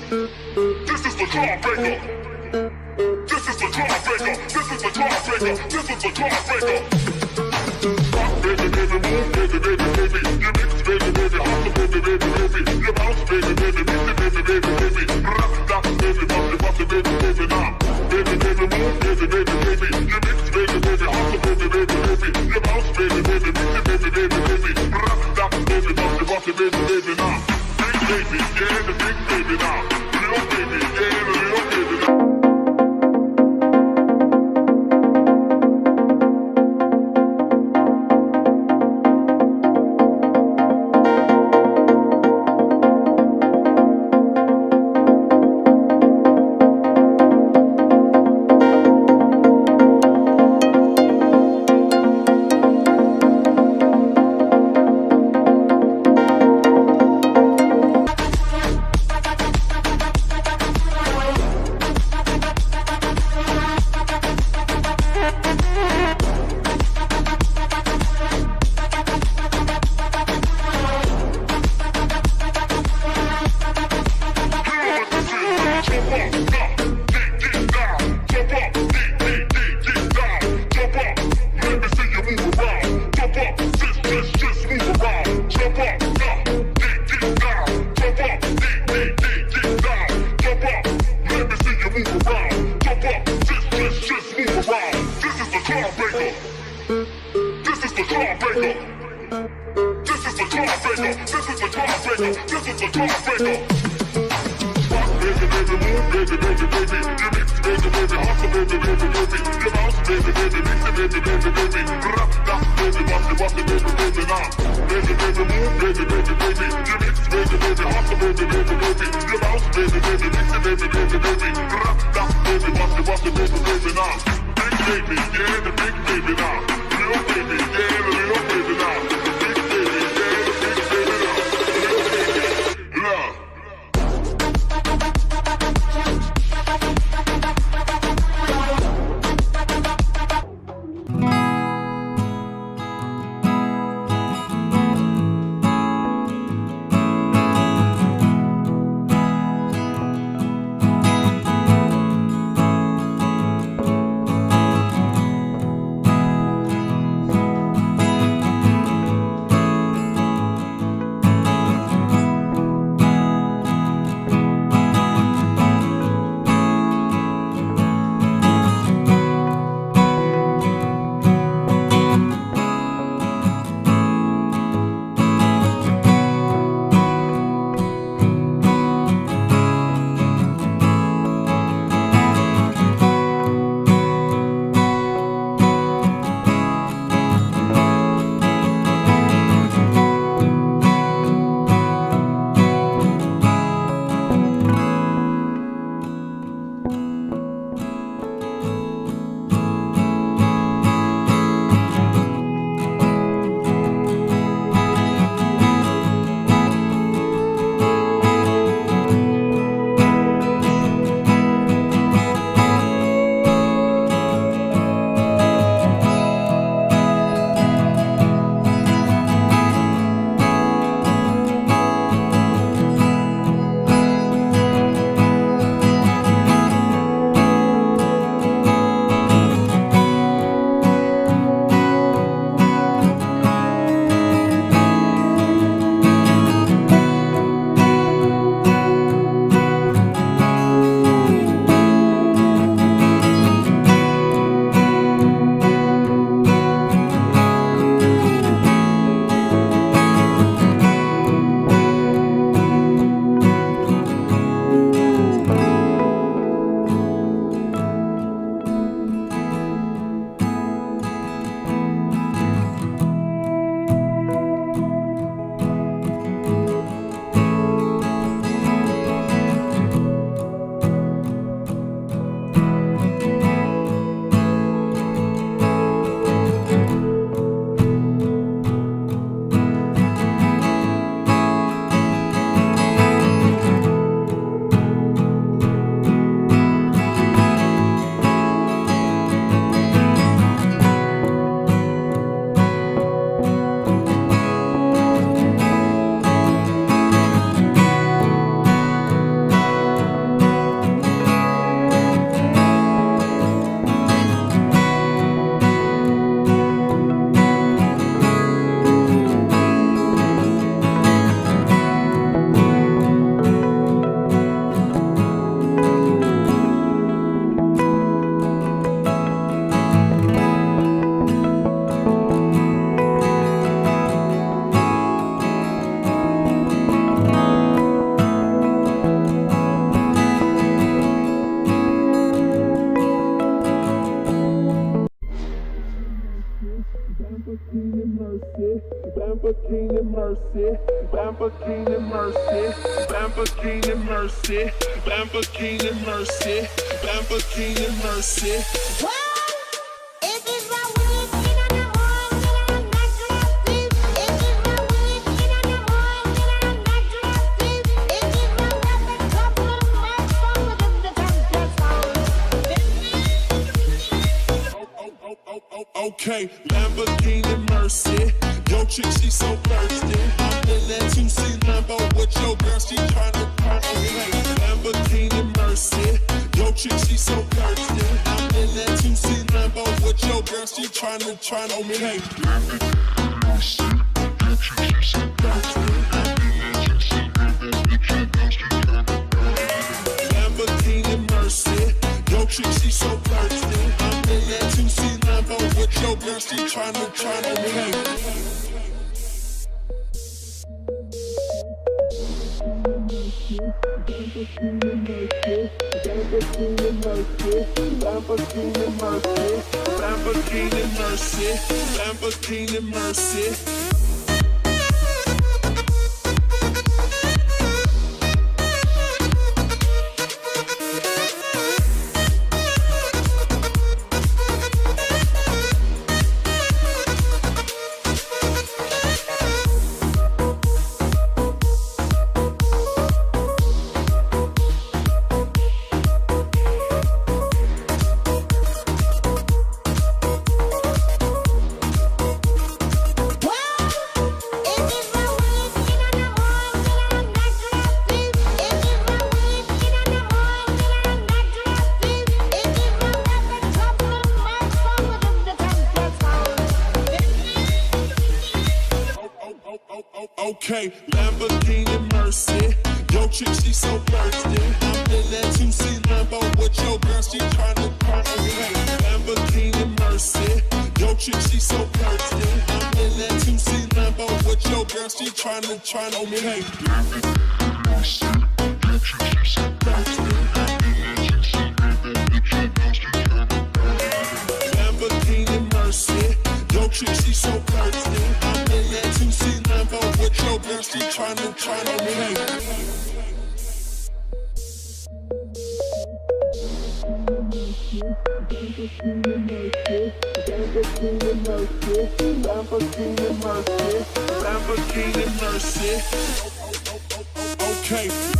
This is the jawbreaker. This is the jawbreaker. This is the jawbreaker. This is the jawbreaker. Rock, baby, baby, move, baby, baby, baby. You mix, baby, baby, hustle, baby, baby, baby. You bounce, baby, baby, mix it, baby, baby, baby. Rock, stop, baby, bust it, baby, baby, now. Baby, baby, move, baby, baby, baby. You mix, baby, baby, hustle, baby, baby, baby. You bounce, baby, baby, mix it, baby, baby, baby. Rock, stop, baby, bust it, baby, baby, now. Big baby, yeah, the big baby now. Little baby, yeah, the little baby now. Lamborghini Mercy, Lamborghini Mercy, Lamborghini Mercy, Lamborghini Mercy, Lamborghini Mercy. Okay, Lamborghini Mercy, yo chick she so thirsty. I'm in that 2C Lambo with your girl, she tryna me. Lamborghini Mercy, yo chick she so thirsty. I'm in that 2C Lambo with your girl, she tryna me. Lamborghini Mercy, yo chick she so thirsty. I'm in that 2C Lambo with your girl, she tryna me. Lamborghini Mercy, yo chick she so thirsty. I'm in that 2C Lambo with your girl, she tryna me. Lamborghini Mercy, Lamborghini Mercy, Lamborghini Mercy. Okay, Lamborghini Mercy, yo chick she so thirsty. I'm in that 2C Lambo with your girl, she tryna me. Lamborghini Mercy, yo chick she so thirsty. I'm in that 2C Lambo with your girl, she tryna me. Lamborghini Mercy, yo chick she so thirsty. I'm in that 2C Lambo with your girl, she tryna me. Lamborghini Mercy, yo chick she so thirsty. I'm in that 2C Lambo with your girl, she tryna me. Lamborghini Mercy, okay.